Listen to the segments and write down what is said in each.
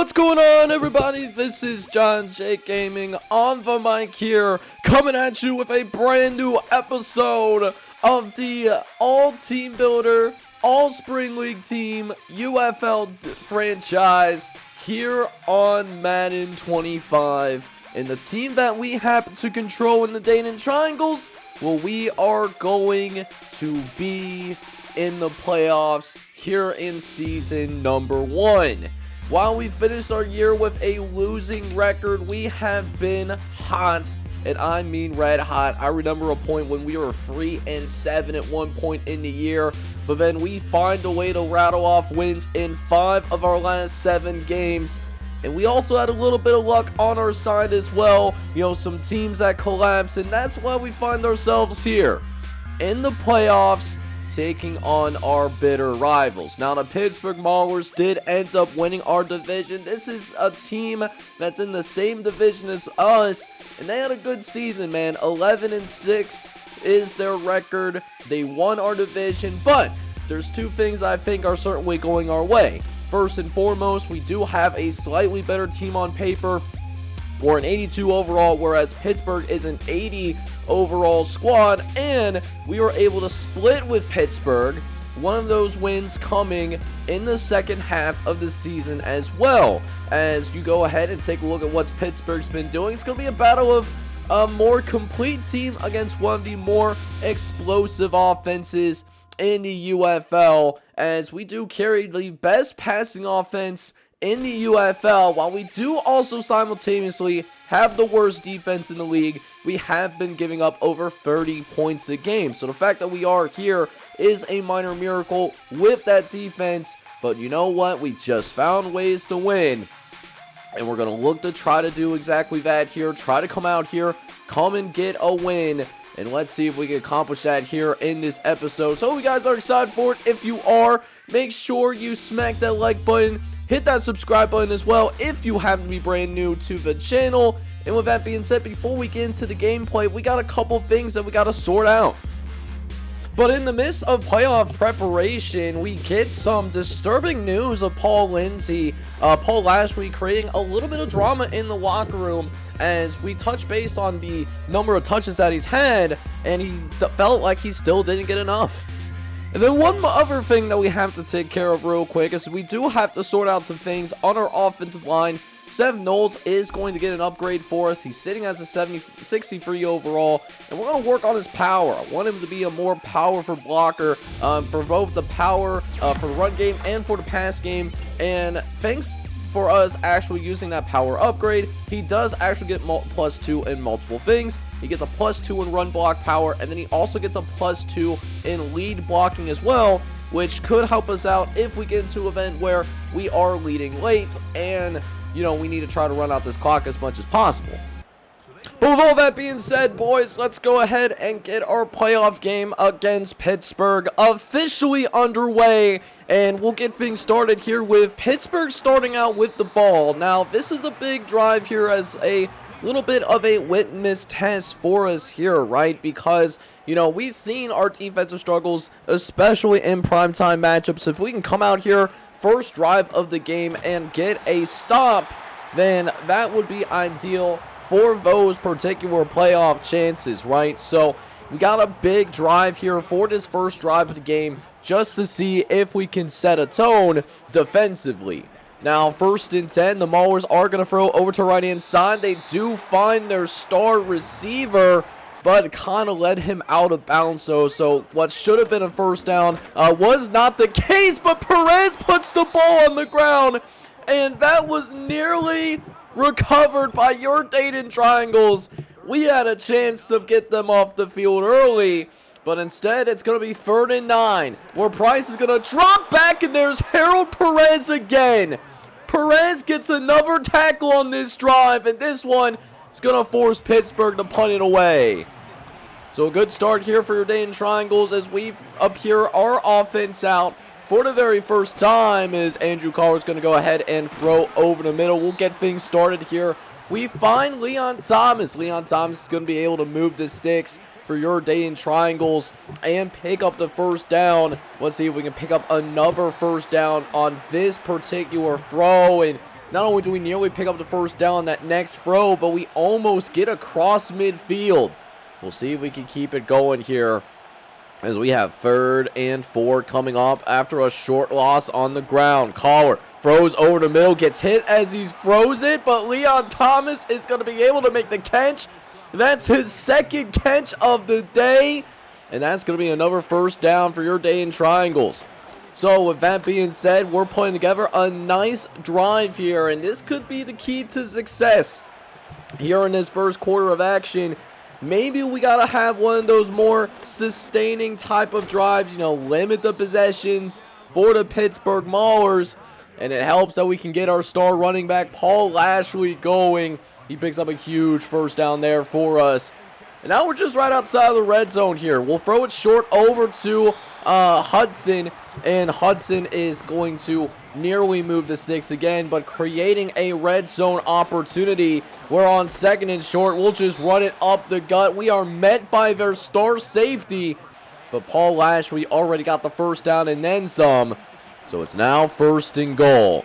What's going on, everybody? This is John J Gaming on the mic here, coming at you with a brand new episode of the All Team Builder, All Spring League Team, UFL franchise here on Madden 25. And the team that we happen to control in the Dayton Triangles, well, we are going to be in the playoffs here in season number 1. While we finished our year with a losing record, we have been hot, and I mean red hot. I remember a point when we were 3-7 at one point in the year, but then we find a way to rattle off wins in 5 of our last 7 games. And we also had a little bit of luck on our side as well. You know, some teams that collapse, and that's why we find ourselves here in the playoffs, taking on our bitter rivals. Now, the Pittsburgh Maulers did end up winning our division. This is a team that's in the same division as us, and they had a good season, man. 11-6 is their record. They won our division, but there's 2 things I think are certainly going our way. First and foremost, we do have a slightly better team on paper. We're an 82 overall, whereas Pittsburgh is an 80 overall squad, and we were able to split with Pittsburgh. One of those wins coming in the second half of the season as well. As you go ahead and take a look at what Pittsburgh's been doing, it's going to be a battle of a more complete team against one of the more explosive offenses in the UFL, as we do carry the best passing offense in the UFL, while we do also simultaneously have the worst defense in the league. We have been giving up over 30 points a game. So the fact that we are here is a minor miracle with that defense. But you know what? We just found ways to win. And we're going to look to try to do exactly that here. Try to come out here, come and get a win. And let's see if we can accomplish that here in this episode. So if you guys are excited for it, if you are, make sure you smack that like button. Hit that subscribe button as well if you happen to be brand new to the channel. And with that being said, before we get into the gameplay, we got a couple things that we got to sort out. But in the midst of playoff preparation, we get some disturbing news of Paul Lashley creating a little bit of drama in the locker room, as we touch base on the number of touches that he's had, and he felt like he still didn't get enough. And then one other thing that we have to take care of real quick is we do have to sort out some things on our offensive line. Seth Knowles is going to get an upgrade for us. He's sitting as a 63 overall, and we're going to work on his power. I want him to be a more powerful blocker for both the power for the run game and for the pass game. And thanks for us actually using that power upgrade, he does actually get +2 in multiple things. He gets a +2 in run block power, and then he also gets a +2 in lead blocking as well, which could help us out if we get into an event where we are leading late and, you know, we need to try to run out this clock as much as possible. But with all that being said, boys, let's go ahead and get our playoff game against Pittsburgh officially underway. And we'll get things started here with Pittsburgh starting out with the ball. Now, this is a big drive here, as a little bit of a litmus test for us here, right? Because, you know, we've seen our defensive struggles, especially in primetime matchups. If we can come out here first drive of the game and get a stop, then that would be ideal for those particular playoff chances, right? So we got a big drive here for this first drive of the game, just to see if we can set a tone defensively. Now, 1st and 10, the Maulers are going to throw over to right-hand side. They do find their star receiver, but kind of let him out of bounds. So what should have been a first down was not the case, but Perez puts the ball on the ground, and that was nearly recovered by your Dayton Triangles. We had a chance to get them off the field early, but instead it's going to be 3rd and 9, where Price is going to drop back, and there's Harold Perez again. Perez gets another tackle on this drive, and this one is going to force Pittsburgh to punt it away. So a good start here for your Dayton Triangles, as we up here our offense out for the very first time, is Andrew Carr is going to go ahead and throw over the middle. We'll get things started here. We find Leon Thomas. Leon Thomas is going to be able to move the sticks for your Dayton Triangles and pick up the first down. Let's see if we can pick up another first down on this particular throw. And Not only do we nearly pick up the first down on that next throw, but we almost get across midfield. We'll see if we can keep it going here as we have 3rd and 4 coming up after a short loss on the ground. Collar throws over the middle, gets hit as he throws it, but Leon Thomas is going to be able to make the catch. That's his 2nd catch of the day, and that's going to be another first down for your day in triangles. So with that being said, we're putting together a nice drive here, and this could be the key to success here in this first quarter of action. Maybe we got to have one of those more sustaining type of drives, you know, limit the possessions for the Pittsburgh Maulers, and it helps that we can get our star running back Paul Lashley going. He picks up a huge first down there for us. And now we're just right outside of the red zone here. We'll throw it short over to Hudson, and Hudson is going to nearly move the sticks again, but creating a red zone opportunity. We're on 2nd and short. We'll just run it up the gut. We are met by their star safety, but Paul Lashley already got the first down and then some. So it's now 1st and goal.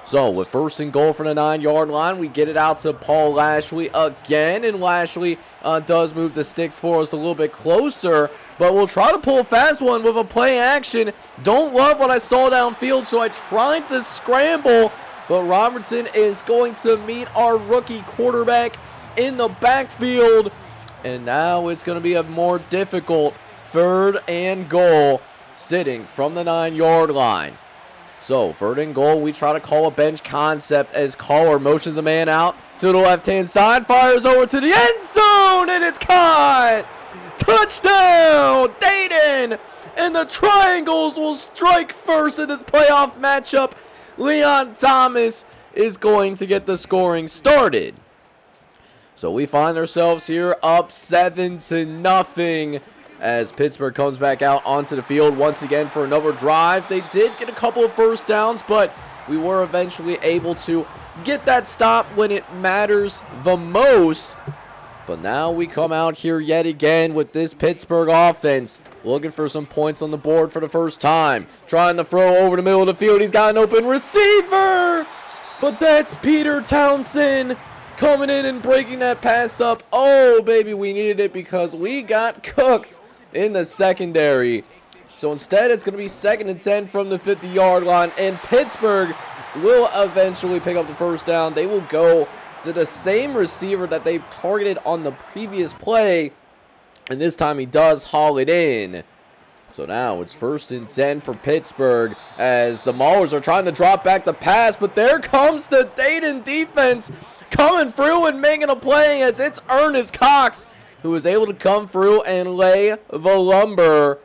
So with 1st and goal from the 9-yard line, we get it out to Paul Lashley again, and Lashley does move the sticks for us a little bit closer, but we'll try to pull a fast one with a play action. Don't love what I saw downfield, so I tried to scramble, but Robertson is going to meet our rookie quarterback in the backfield, and now it's going to be a more difficult 3rd and goal sitting from the 9-yard line. So, 3rd and goal, we try to call a bench concept as Collar motions a man out to the left-hand side, fires over to the end zone, and it's caught! Touchdown, Dayton! And the Triangles will strike first in this playoff matchup. Leon Thomas is going to get the scoring started. So, we find ourselves here up 7-0. As Pittsburgh comes back out onto the field once again for another drive. They did get a couple of first downs, but we were eventually able to get that stop when it matters the most. But now we come out here yet again with this Pittsburgh offense, looking for some points on the board for the first time. Trying to throw over the middle of the field. He's got an open receiver, but that's Peter Townsend coming in and breaking that pass up. Oh, baby, we needed it because we got cooked in the secondary. So instead, it's going to be 2nd and 10 from the 50-yard line, and Pittsburgh will eventually pick up the first down. They will go to the same receiver that they targeted on the previous play, and this time he does haul it in. So now it's 1st and 10 for Pittsburgh as the Maulers are trying to drop back the pass, but there comes the Dayton defense coming through and making a play as it's Ernest Cox who is able to come through and lay the lumber.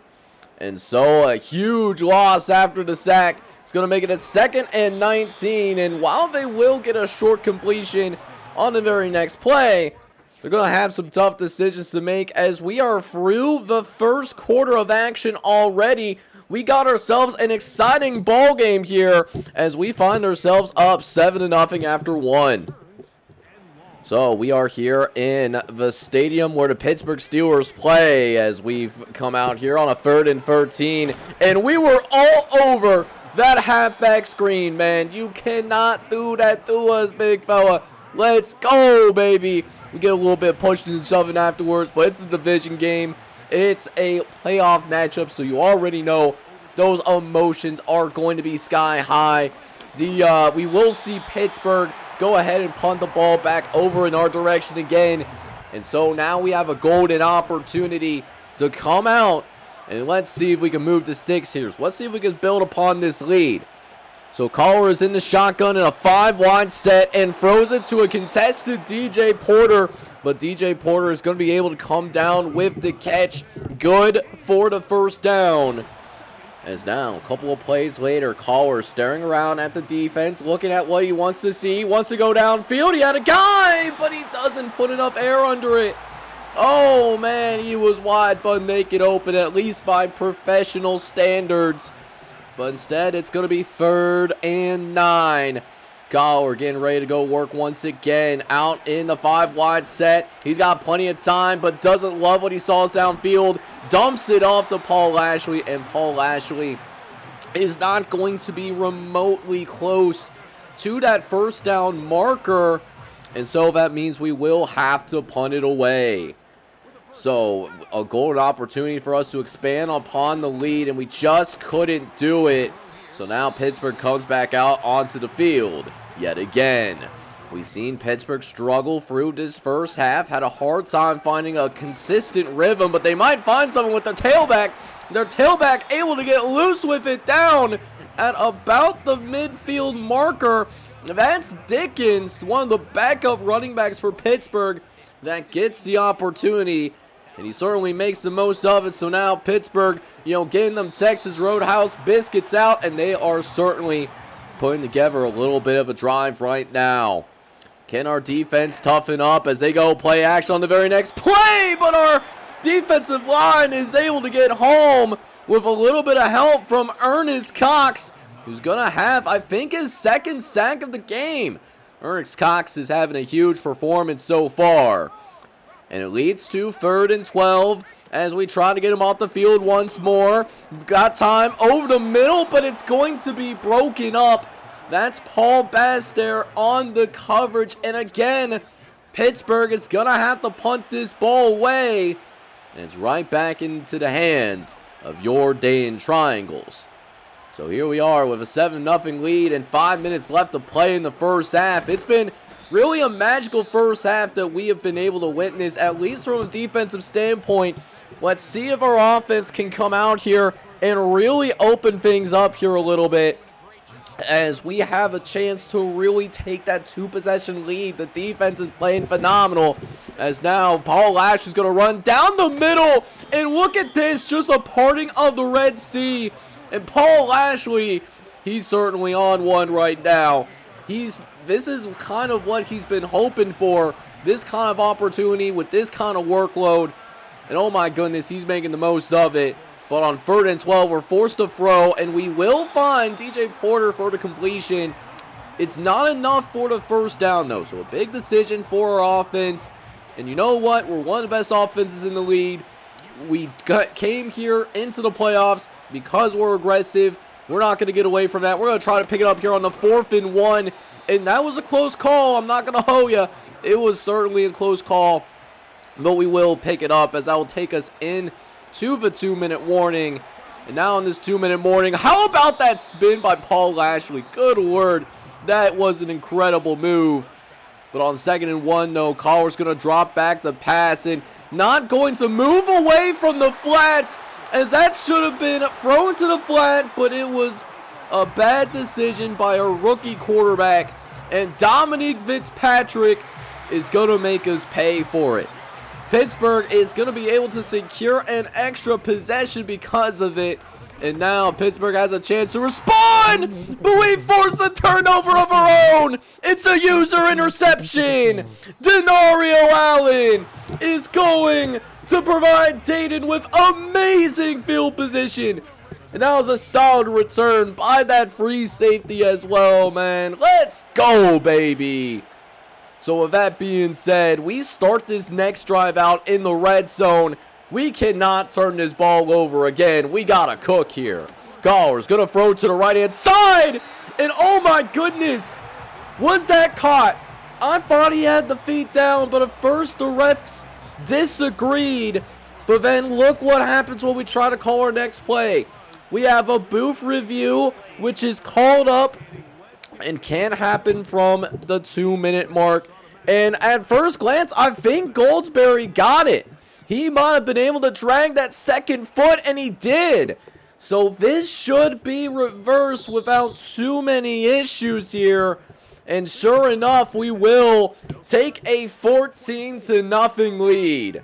And so a huge loss after the sack. It's going to make it at 2nd and 19. And while they will get a short completion on the very next play, they're going to have some tough decisions to make as we are through the first quarter of action already. We got ourselves an exciting ball game here as we find ourselves up 7-0 after 1. So we are here in the stadium where the Pittsburgh Steelers play as we've come out here on a 3rd and 13. And we were all over that halfback screen, man. You cannot do that to us, big fella. Let's go, baby. We get a little bit pushed and shoving afterwards, but it's a division game. It's a playoff matchup, so you already know those emotions are going to be sky high. We will see Pittsburgh go ahead and punt the ball back over in our direction again. And so now we have a golden opportunity to come out and let's see if we can move the sticks here. So let's see if we can build upon this lead. So Collar is in the shotgun in a 5-wide set and throws it to a contested DJ Porter. But DJ Porter is going to be able to come down with the catch. Good for the first down. As now, a couple of plays later, Collar staring around at the defense, looking at what he wants to see. He wants to go downfield. He had a guy, but he doesn't put enough air under it. Oh, man, he was wide but naked open, at least by professional standards. But instead, it's going to be 3rd and 9. Collar getting ready to go work once again out in the 5-wide set. He's got plenty of time, but doesn't love what he saw downfield. Dumps it off to Paul Lashley, and Paul Lashley is not going to be remotely close to that first down marker. And so that means we will have to punt it away. So a golden opportunity for us to expand upon the lead, and we just couldn't do it. So now Pittsburgh comes back out onto the field yet again. We've seen Pittsburgh struggle through this first half, had a hard time finding a consistent rhythm, but they might find something with their tailback. Their tailback able to get loose with it down at about the midfield marker. That's Dickens, one of the backup running backs for Pittsburgh, that gets the opportunity, and he certainly makes the most of it. So now Pittsburgh, getting them Texas Roadhouse biscuits out, and they are certainly putting together a little bit of a drive right now. Can our defense toughen up as they go play action on the very next play? But our defensive line is able to get home with a little bit of help from Ernest Cox, who's going to have, I think, his second sack of the game. Ernest Cox is having a huge performance so far. And it leads to 3rd and 12 as we try to get him off the field once more. Got time over the middle, but it's going to be broken up. That's Paul Bass there on the coverage. And again, Pittsburgh is going to have to punt this ball away. And it's right back into the hands of your Dane Triangles. So here we are with a 7-0 lead and 5 minutes left to play in the first half. It's been really a magical first half that we have been able to witness, at least from a defensive standpoint. Let's see if our offense can come out here and really open things up here a little bit, as we have a chance to really take that 2-possession lead. The defense is playing phenomenal, as now Paul Lash is going to run down the middle, and look at this, just a parting of the Red Sea. And Paul Lashley, he's certainly on one right now. This is kind of what he's been hoping for, this kind of opportunity with this kind of workload. And oh my goodness, he's making the most of it. But on 3rd and 12, we're forced to throw, and we will find DJ Porter for the completion. It's not enough for the first down, though. So a big decision for our offense. And you know what? We're one of the best offenses in the league. We came here into the playoffs because we're aggressive. We're not going to get away from that. We're going to try to pick it up here on the 4th and 1. And that was a close call. I'm not going to hold you. It was certainly a close call. But we will pick it up, as that will take us in to the 2-minute warning. And now in this 2-minute warning, how about that spin by Paul Lashley? Good word. That was an incredible move. But on 2nd and 1, though, Collar's going to drop back to pass and not going to move away from the flats, as that should have been thrown to the flat, but it was a bad decision by a rookie quarterback. And Dominique Fitzpatrick is going to make us pay for it. Pittsburgh is going to be able to secure an extra possession because of it. And now Pittsburgh has a chance to respond, but we force a turnover of our own. It's a user interception. Denario Allen is going to provide Dayton with amazing field position. And that was a solid return by that free safety as well, man. Let's go, baby. So with that being said, we start this next drive out in the red zone. We cannot turn this ball over again. We got to cook here. Galler's going to throw to the right-hand side. And oh my goodness, was that caught? I thought he had the feet down, but at first the refs disagreed. But then look what happens when we try to call our next play. We have a booth review, which is called up and can happen from the 2-minute mark. And at first glance, I think Goldsberry got it. He might have been able to drag that second foot, and he did. So this should be reversed without too many issues here. And sure enough, we will take a 14-0 lead.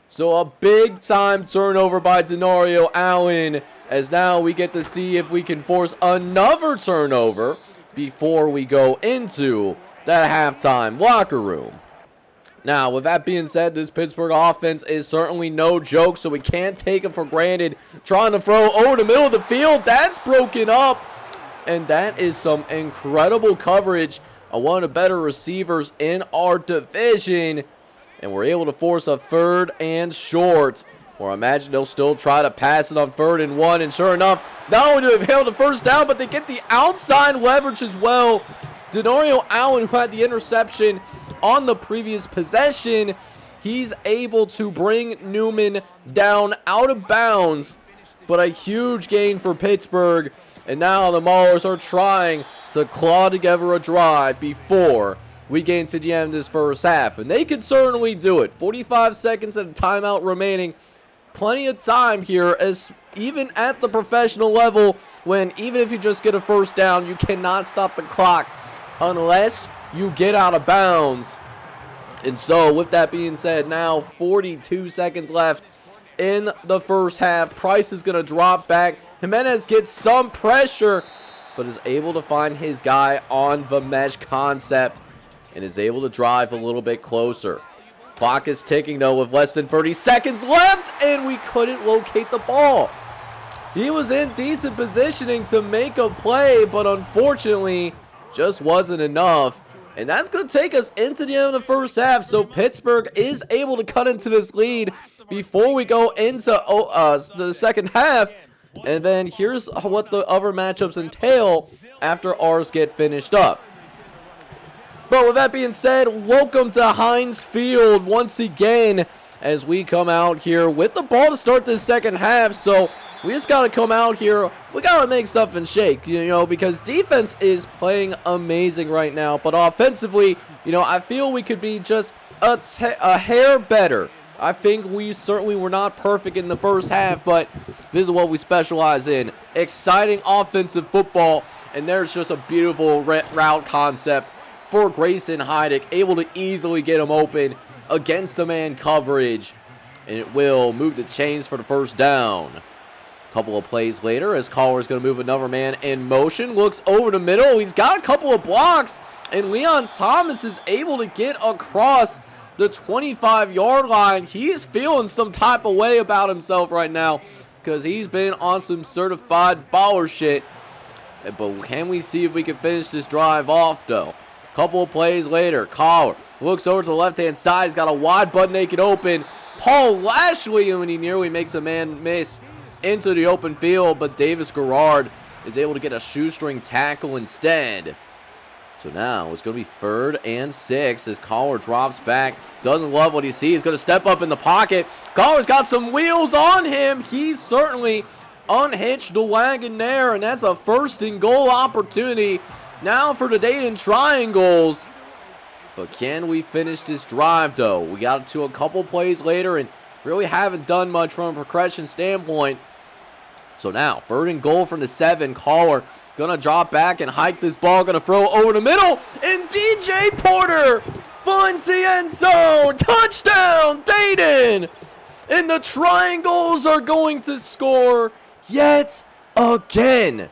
So a big-time turnover by Denario Allen, as now we get to see if we can force another turnover before we go into that halftime locker room. Now, with that being said, this Pittsburgh offense is certainly no joke, so we can't take it for granted. Trying to throw over the middle of the field, that's broken up. And that is some incredible coverage on one of the better receivers in our division. And we're able to force a 3rd and short. Or I imagine they'll still try to pass it on 3rd and 1. And sure enough, not only do they held the first down, but they get the outside leverage as well. Denorio Allen, who had the interception on the previous possession, he's able to bring Newman down out of bounds, but a huge gain for Pittsburgh. And now the Maulers are trying to claw together a drive before we get into the end of this first half. And they could certainly do it. 45 seconds and a timeout remaining. Plenty of time here, as even at the professional level, when even if you just get a first down, you cannot stop the clock unless you get out of bounds. And so with that being said, now 42 seconds left in the first half. Price is going to drop back. Jimenez gets some pressure, but is able to find his guy on the mesh concept and is able to drive a little bit closer. Clock is ticking, though, with less than 30 seconds left, and we couldn't locate the ball. He was in decent positioning to make a play, but unfortunately, just wasn't enough. And that's going to take us into the end of the first half, so Pittsburgh is able to cut into this lead before we go into the second half. And then here's what the other matchups entail after ours get finished up. But with that being said, welcome to Heinz Field once again as we come out here with the ball to start this second half. So we just got to come out here. We got to make something shake, because defense is playing amazing right now. But offensively, I feel we could be just a hair better. I think we certainly were not perfect in the first half, but this is what we specialize in. Exciting offensive football, and there's just a beautiful route concept for Grayson Heidick, able to easily get him open against the man coverage, and it will move the chains for the first down. A couple of plays later, as Collar's going to move another man in motion, looks over the middle. He's got a couple of blocks, and Leon Thomas is able to get across the 25-yard line. He is feeling some type of way about himself right now because he's been on some certified baller shit. But can we see if we can finish this drive off, though? A couple of plays later, Collar looks over to the left-hand side. He's got a wide butt naked open. Paul Lashley, and he nearly makes a man miss into the open field, but Davis Garrard is able to get a shoestring tackle instead. So now it's going to be 3rd and 6 as Collar drops back. Doesn't love what he sees. He's going to step up in the pocket. Collar's got some wheels on him. He's certainly unhitched the wagon there, and that's a 1st and goal opportunity now for the Dayton Triangles. But can we finish this drive, though? We got to a couple plays later and really haven't done much from a progression standpoint. So now, 3rd and goal from the 7. Collar gonna drop back and hike this ball. Gonna throw over the middle. And DJ Porter finds the end zone. Touchdown, Dayton! And the Triangles are going to score yet again.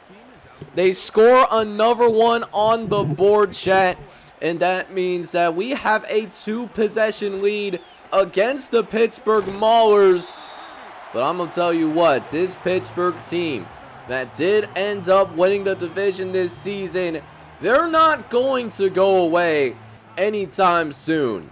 They score another one on the board, chat. And that means that we have a 2-possession lead against the Pittsburgh Maulers. But I'm going to tell you what, this Pittsburgh team that did end up winning the division this season, they're not going to go away anytime soon.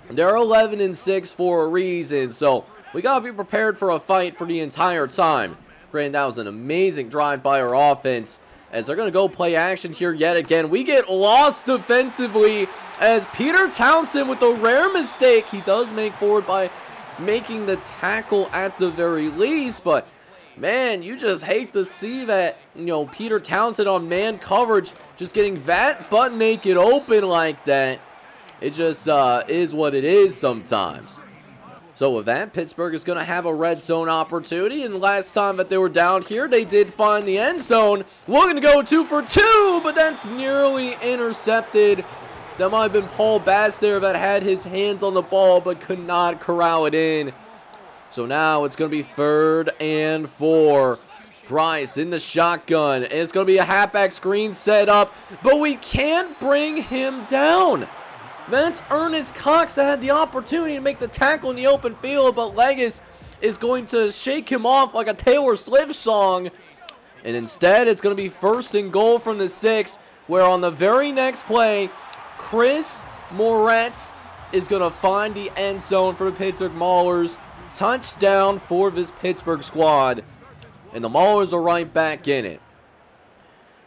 They're 11-6 for a reason, so we got to be prepared for a fight for the entire time. Granted, that was an amazing drive by our offense, as they're going to go play action here yet again. We get lost defensively as Peter Townsend with a rare mistake. He does make forward by making the tackle at the very least, but man, you just hate to see that, Peter Townsend on man coverage just getting that butt naked open like that. It just is what it is sometimes. So with that, Pittsburgh is going to have a red zone opportunity, and last time that they were down here, they did find the end zone. We're going to go 2 for 2, but that's nearly intercepted. That might have been Paul Bass there that had his hands on the ball but could not corral it in. So now it's going to be 3rd and 4. Bryce in the shotgun. And it's going to be a halfback screen set up, but we can't bring him down. That's Ernest Cox that had the opportunity to make the tackle in the open field, but Legis is going to shake him off like a Taylor Swift song. And instead, it's going to be 1st and goal from the 6, where on the very next play, Chris Moretz is going to find the end zone for the Pittsburgh Maulers. Touchdown for this Pittsburgh squad. And the Maulers are right back in it.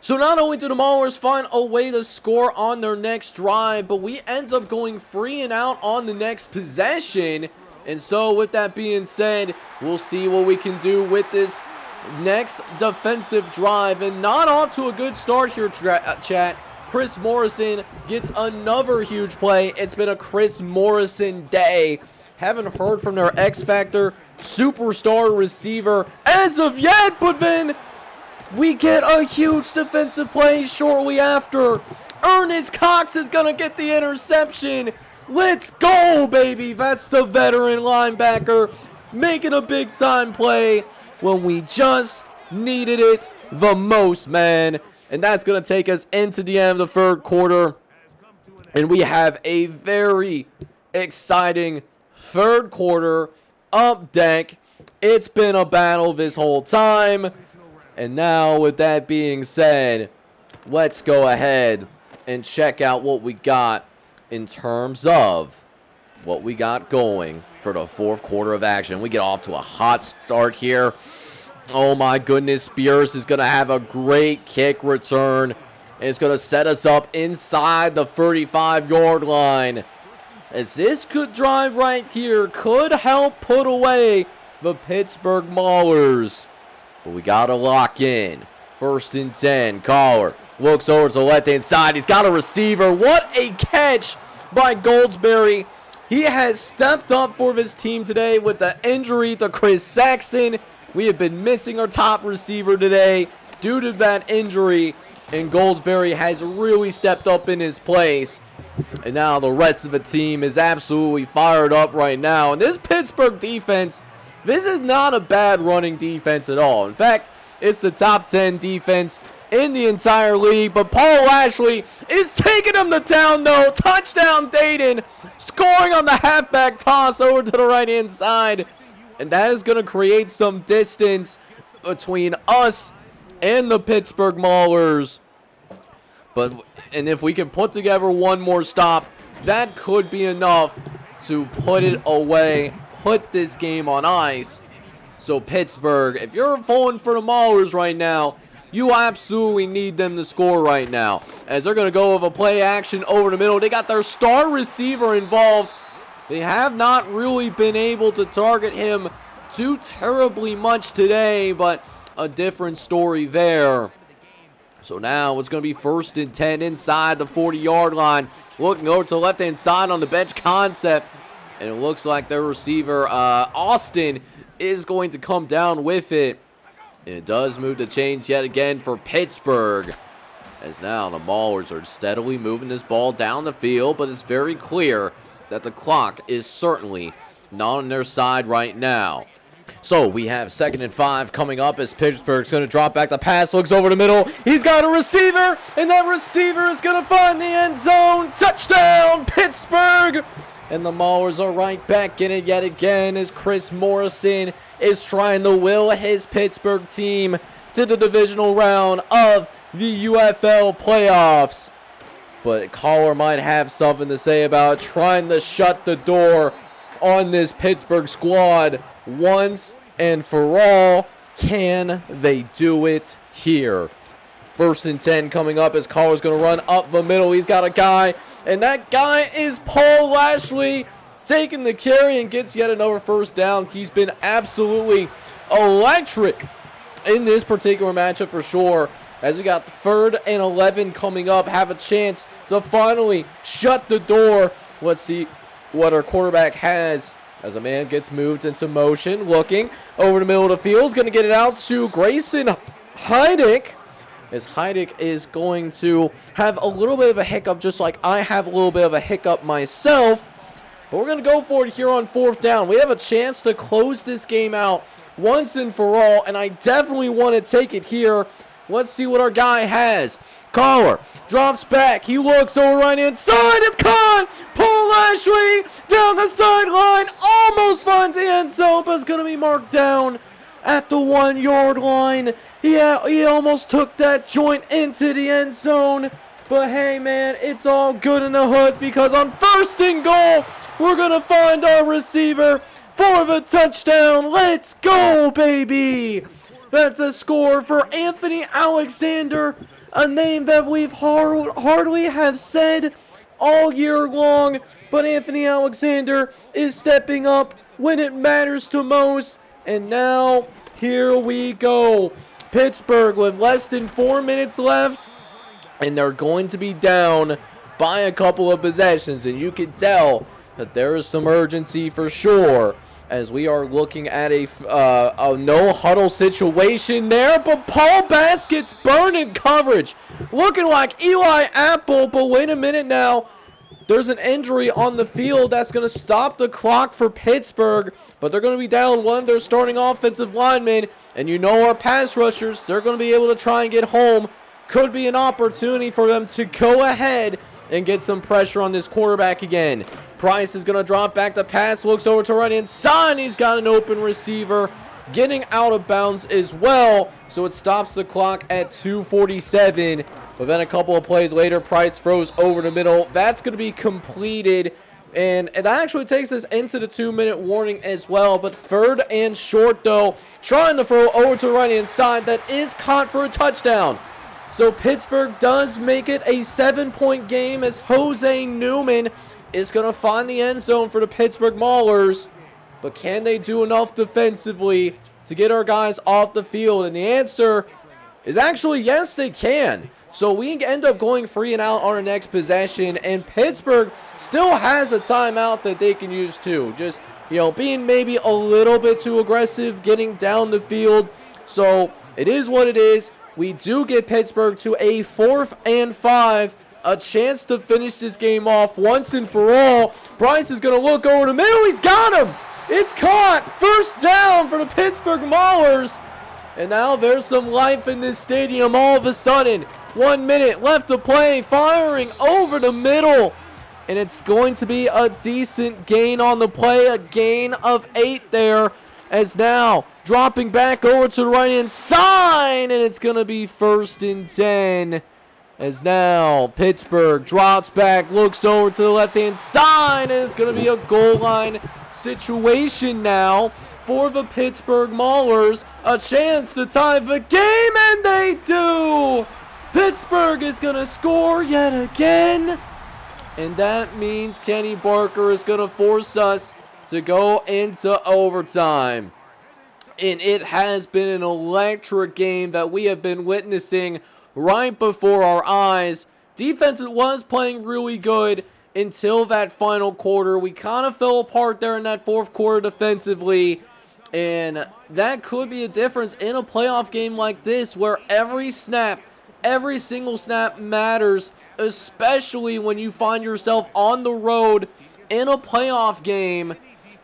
So not only do the Maulers find a way to score on their next drive, but we end up going 3 and out on the next possession. And so with that being said, we'll see what we can do with this next defensive drive. And not off to a good start here, chat. Chris Morrison gets another huge play. It's been a Chris Morrison day. Haven't heard from their X Factor superstar receiver as of yet, but then we get a huge defensive play shortly after. Ernest Cox is going to get the interception. Let's go, baby. That's the veteran linebacker making a big-time play when we just needed it the most, man. And that's going to take us into the end of the third quarter. And we have a very exciting third quarter up deck. It's been a battle this whole time. And now, with that being said, let's go ahead and check out what we got in terms of what we got going for the fourth quarter of action. We get off to a hot start here. Oh my goodness, Spears is going to have a great kick return. And it's going to set us up inside the 35-yard line. As this could drive right here could help put away the Pittsburgh Maulers. But we got to lock in. 1st and 10. Collar looks over to the left-hand side. He's got a receiver. What a catch by Goldsberry. He has stepped up for his team today with the injury to Chris Saxon. We have been missing our top receiver today due to that injury. And Goldsberry has really stepped up in his place. And now the rest of the team is absolutely fired up right now. And this Pittsburgh defense, this is not a bad running defense at all. In fact, it's the top 10 defense in the entire league. But Paul Lashley is taking him to town, though. Touchdown, Dayton, scoring on the halfback toss over to the right-hand side. And that is going to create some distance between us and the Pittsburgh Maulers. And if we can put together one more stop, that could be enough to put it away, put this game on ice. So Pittsburgh, if you're falling for the Maulers right now, you absolutely need them to score right now. As they're going to go with a play action over the middle. They got their star receiver involved. They have not really been able to target him too terribly much today, but a different story there. So now it's going to be 1st and 10 inside the 40-yard line. Looking over to the left-hand side on the bench concept. And it looks like their receiver, Austin, is going to come down with it. And it does move the chains yet again for Pittsburgh. As now the Maulers are steadily moving this ball down the field. But it's very clear that the clock is certainly not on their side right now. So we have 2nd and 5 coming up as Pittsburgh's going to drop back the pass. Looks over the middle. He's got a receiver. And that receiver is going to find the end zone. Touchdown, Pittsburgh. And the Maulers are right back in it yet again as Chris Morrison is trying to will his Pittsburgh team to the divisional round of the UFL playoffs. But Collar might have something to say about trying to shut the door on this Pittsburgh squad once and for all. Can they do it here? 1st and 10 coming up as Collar's going to run up the middle. He's got a guy, and that guy is Paul Lashley, taking the carry and gets yet another 1st down. He's been absolutely electric in this particular matchup for sure. As we got 3rd and 11 coming up, have a chance to finally shut the door. Let's see what our quarterback has as a man gets moved into motion. Looking over the middle of the field. Is going to get it out to Grayson Heidick. As Heidick is going to have a little bit of a hiccup, just like I have a little bit of a hiccup myself. But we're going to go for it here on 4th down. We have a chance to close this game out once and for all, and I definitely want to take it here. Let's see what our guy has. Collar drops back. He looks over right-hand side. It's caught. Paul Lashley down the sideline. Almost finds the end zone, but it's going to be marked down at the 1-yard line. Yeah, he almost took that joint into the end zone. But hey, man, it's all good in the hood because on 1st and goal, we're going to find our receiver for the touchdown. Let's go, baby. That's a score for Anthony Alexander. a name that we've hardly have said all year long, but Anthony Alexander is stepping up when it matters to most. And now, here we go. Pittsburgh with less than 4 minutes left, and they're going to be down by a couple of possessions, and you can tell that there is some urgency for sure, as we are looking at a no-huddle situation there, but Paul Bass gets burned in coverage, looking like Eli Apple, but wait a minute now. There's an injury on the field that's going to stop the clock for Pittsburgh, but they're going to be down one of their starting offensive linemen, and you know our pass rushers, they're going to be able to try and get home. Could be an opportunity for them to go ahead and get some pressure on this quarterback again. Price is going to drop back the pass, looks over to right inside, he's got an open receiver getting out of bounds as well, so it stops the clock at 2:47. But then a couple of plays later, Price throws over the middle. That's going to be completed, and it actually takes us into the 2-minute warning as well. But third and short, though, trying to throw over to the right inside. That is caught for a touchdown. So Pittsburgh does make it a 7-point game, as Jose Newman is going to find the end zone for the Pittsburgh Maulers. But can they do enough defensively to get our guys off the field? And the answer is actually yes, they can. So we end up going 3 and out on our next possession, and Pittsburgh still has a timeout that they can use too. Just, being maybe a little bit too aggressive, getting down the field. So it is what it is. We do get Pittsburgh to a 4th and 5. A chance to finish this game off once and for all. Bryce is going to look over the middle. He's got him. It's caught. First down for the Pittsburgh Maulers. And now there's some life in this stadium all of a sudden. 1 minute left to play. Firing over the middle. And it's going to be a decent gain on the play. A gain of 8 there. As now dropping back over to the right hand side. And it's going to be 1st and 10. As now Pittsburgh drops back, looks over to the left hand side. And it's going to be a goal line situation now for the Pittsburgh Maulers. A chance to tie the game, and they do! Pittsburgh is going to score yet again. And that means Kenny Barker is going to force us to go into overtime. And it has been an electric game that we have been witnessing right before our eyes. Defense was playing really good until that final quarter. We kind of fell apart there in that 4th quarter defensively. And that could be a difference in a playoff game like this, where every snap, every single snap matters, especially when you find yourself on the road in a playoff game.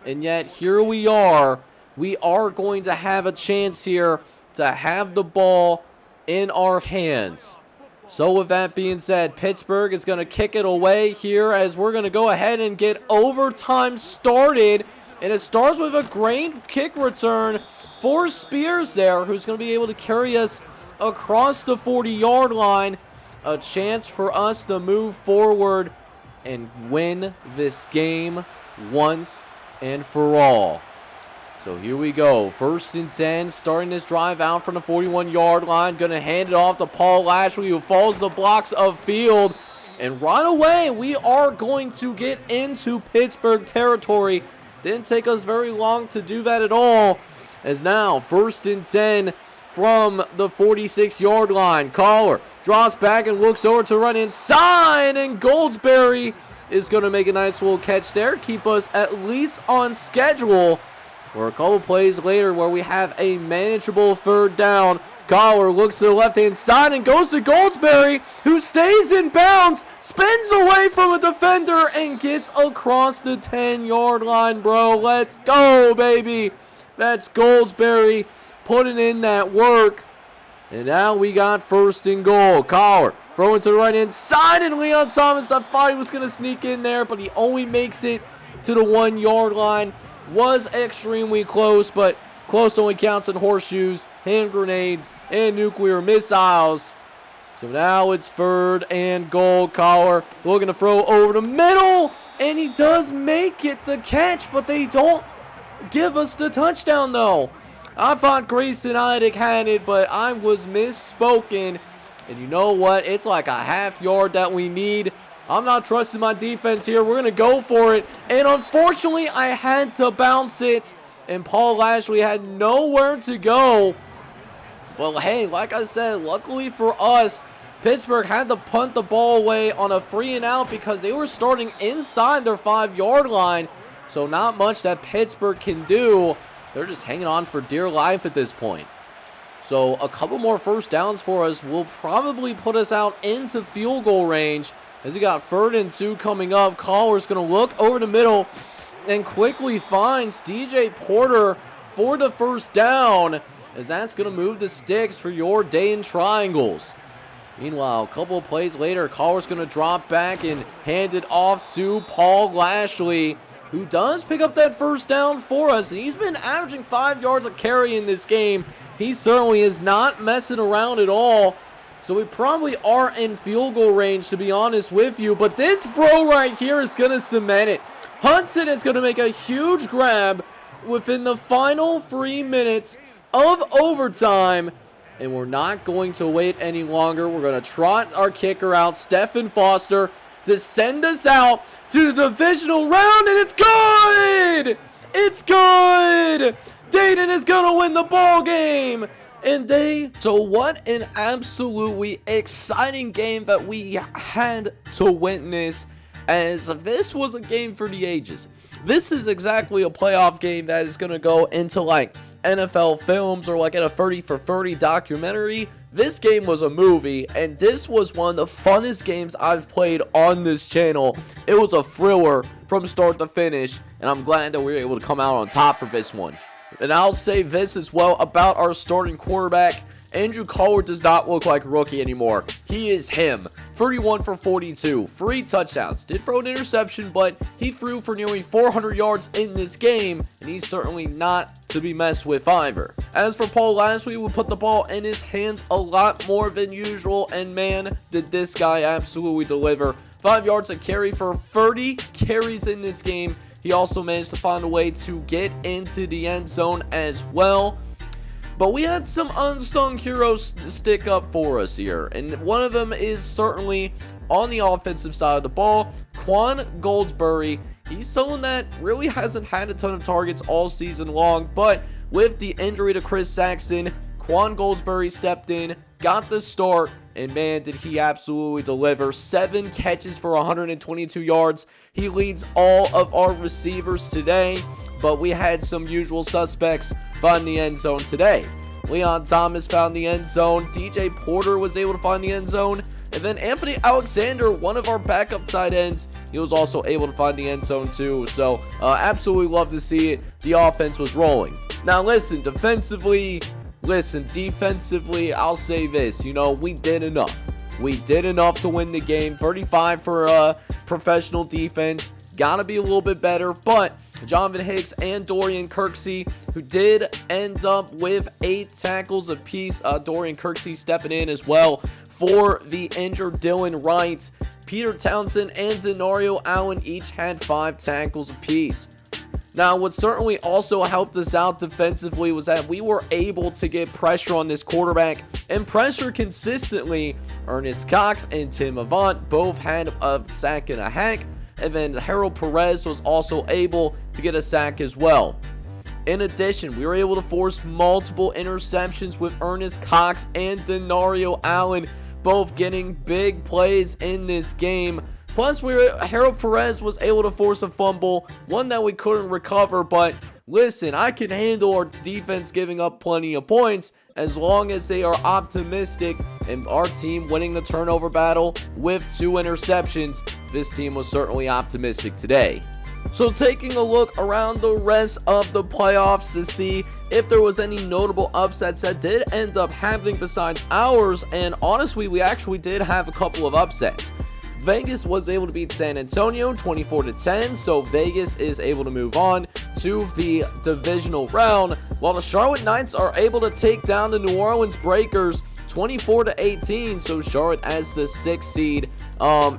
And yet here we are. We are going to have a chance here to have the ball in our hands. So with that being said, Pittsburgh is going to kick it away here, as we're going to go ahead and get overtime started. And it starts with a great kick return for Spears there, who's going to be able to carry us across the 40-yard line. A chance for us to move forward and win this game once and for all. So here we go. 1st and 10, starting this drive out from the 41-yard line. Going to hand it off to Paul Lashley, who falls the blocks of field. And right away, we are going to get into Pittsburgh territory. Didn't take us very long to do that at all. As now, 1st and 10 from the 46-yard line. Collar drops back and looks over to run inside. And Goldsberry is going to make a nice little catch there. Keep us at least on schedule. We're a couple plays later where we have a manageable 3rd down. Collar looks to the left-hand side and goes to Goldsberry, who stays in bounds, spins away from a defender, and gets across the 10-yard line, bro. Let's go, baby. That's Goldsberry putting in that work. And now we got 1st and goal. Collar throwing to the right-hand side, and Leon Thomas, I thought he was going to sneak in there, but he only makes it to the 1-yard line. Was extremely close, but close only counts in horseshoes, hand grenades, and nuclear missiles. So now it's 3rd and goal. Collar looking to throw over the middle, and he does make it the catch, but they don't give us the touchdown though. I thought Grayson Eidig had it, but I was misspoken. And you know what? It's like a half yard that we need. I'm not trusting my defense here. We're going to go for it. And unfortunately, I had to bounce it. And Paul Lashley had nowhere to go. Well, hey, like I said, luckily for us, Pittsburgh had to punt the ball away on a 3-and-out because they were starting inside their 5-yard line. So not much that Pittsburgh can do. They're just hanging on for dear life at this point. So a couple more first downs for us will probably put us out into field goal range. As we got 3rd and 2 coming up, Collar's going to look over the middle and quickly finds DJ Porter for the first down, as that's going to move the sticks for your day in triangles. Meanwhile, a couple of plays later, Collar's going to drop back and hand it off to Paul Lashley, who does pick up that first down for us. And he's been averaging 5 yards a carry in this game. He certainly is not messing around at all. So we probably are in field goal range, to be honest with you. But this throw right here is going to cement it. Hudson is going to make a huge grab within the final 3 minutes of overtime. And we're not going to wait any longer. We're going to trot our kicker out, Stephen Foster, to send us out to the divisional round. And it's good! It's good! Dayton is going to win the ball game. So what an absolutely exciting game that we had to witness, as this was a game for the ages. This is exactly a playoff game that is going to go into like NFL films or like in a 30 for 30 documentary. This game was a movie, and this was one of the funnest games I've played on this channel. It was a thriller from start to finish, and I'm glad that we were able to come out on top for this one. And I'll say this as well about our starting quarterback. Andrew Collar does not look like a rookie anymore. He is him. 31 for 42, 3 touchdowns. Did throw an interception, but he threw for nearly 400 yards in this game, and he's certainly not to be messed with either. As for Paul Lashley, we put the ball in his hands a lot more than usual, and man, did this guy absolutely deliver. 5 yards a carry for 30 carries in this game. He also managed to find a way to get into the end zone as well. But we had some unsung heroes stick up for us here. And one of them is certainly on the offensive side of the ball, Quan Goldsberry. He's someone that really hasn't had a ton of targets all season long. But with the injury to Chris Saxon, Quan Goldsberry stepped in, got the start, and man, did he absolutely deliver. 7 catches for 122 yards. He leads all of our receivers today, but we had some usual suspects find the end zone today. Leon Thomas found the end zone. DJ Porter was able to find the end zone. And then Anthony Alexander, one of our backup tight ends, he was also able to find the end zone too. So absolutely love to see it. The offense was rolling. Now defensively, I'll say this. You know, we did enough. We did enough to win the game. 35 for professional defense. Gotta be a little bit better, but Jonathan Hicks and Dorian Kirksey, who did end up with 8 tackles apiece. Dorian Kirksey stepping in as well for the injured Dylan Wright. Peter Townsend and Denario Allen each had 5 tackles apiece. Now, what certainly also helped us out defensively was that we were able to get pressure on this quarterback and pressure consistently. Ernest Cox and Tim Avant both had a sack and a hack, and then Harold Perez was also able to get a sack as well. In addition, we were able to force multiple interceptions with Ernest Cox and Denario Allen both getting big plays in this game. Plus, Harold Perez was able to force a fumble, one that we couldn't recover. But listen, I can handle our defense giving up plenty of points as long as they are optimistic, and our team winning the turnover battle with 2 interceptions. This team was certainly optimistic today. So taking a look around the rest of the playoffs to see if there was any notable upsets that did end up happening besides ours, and honestly, we actually did have a couple of upsets. Vegas was able to beat San Antonio 24-10, so Vegas is able to move on to the divisional round, while the Charlotte Knights are able to take down the New Orleans Breakers 24-18, so Charlotte as the 6th seed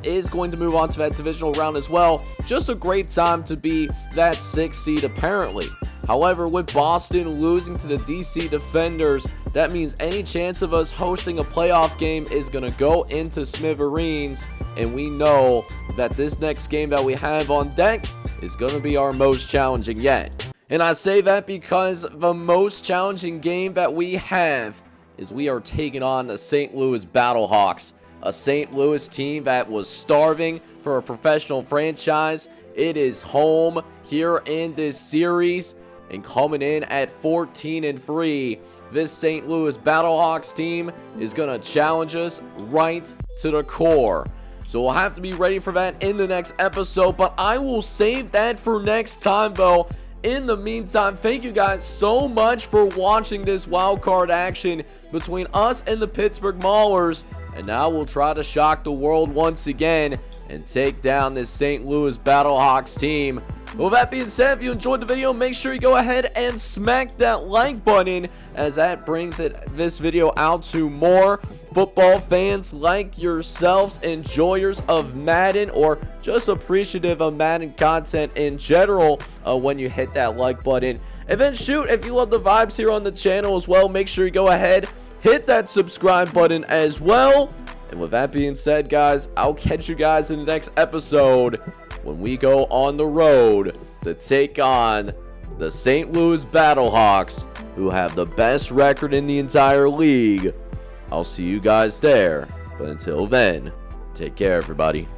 is going to move on to that divisional round as well. Just a great time to be that 6th seed apparently. However, with Boston losing to the DC Defenders, that means any chance of us hosting a playoff game is going to go into smithereens. And we know that this next game that we have on deck is going to be our most challenging yet. And I say that because the most challenging game that we have is we are taking on the St. Louis Battlehawks, a St. Louis team that was starving for a professional franchise. It is home here in this series, and coming in at 14-3, this St. Louis Battlehawks team is going to challenge us right to the core. So we'll have to be ready for that in the next episode, but I will save that for next time though. In the meantime, thank you guys so much for watching this wildcard action between us and the Pittsburgh Maulers. And now we'll try to shock the world once again and take down this St. Louis Battlehawks team. With that being said, if you enjoyed the video, make sure you go ahead and smack that like button, as that brings this video out to more football fans like yourselves, enjoyers of Madden, or just appreciative of Madden content in general when you hit that like button. And then shoot, if you love the vibes here on the channel as well, make sure you go ahead, hit that subscribe button as well. And with that being said, guys, I'll catch you guys in the next episode when we go on the road to take on the St. Louis Battlehawks, who have the best record in the entire league. I'll see you guys there. But until then, take care, everybody.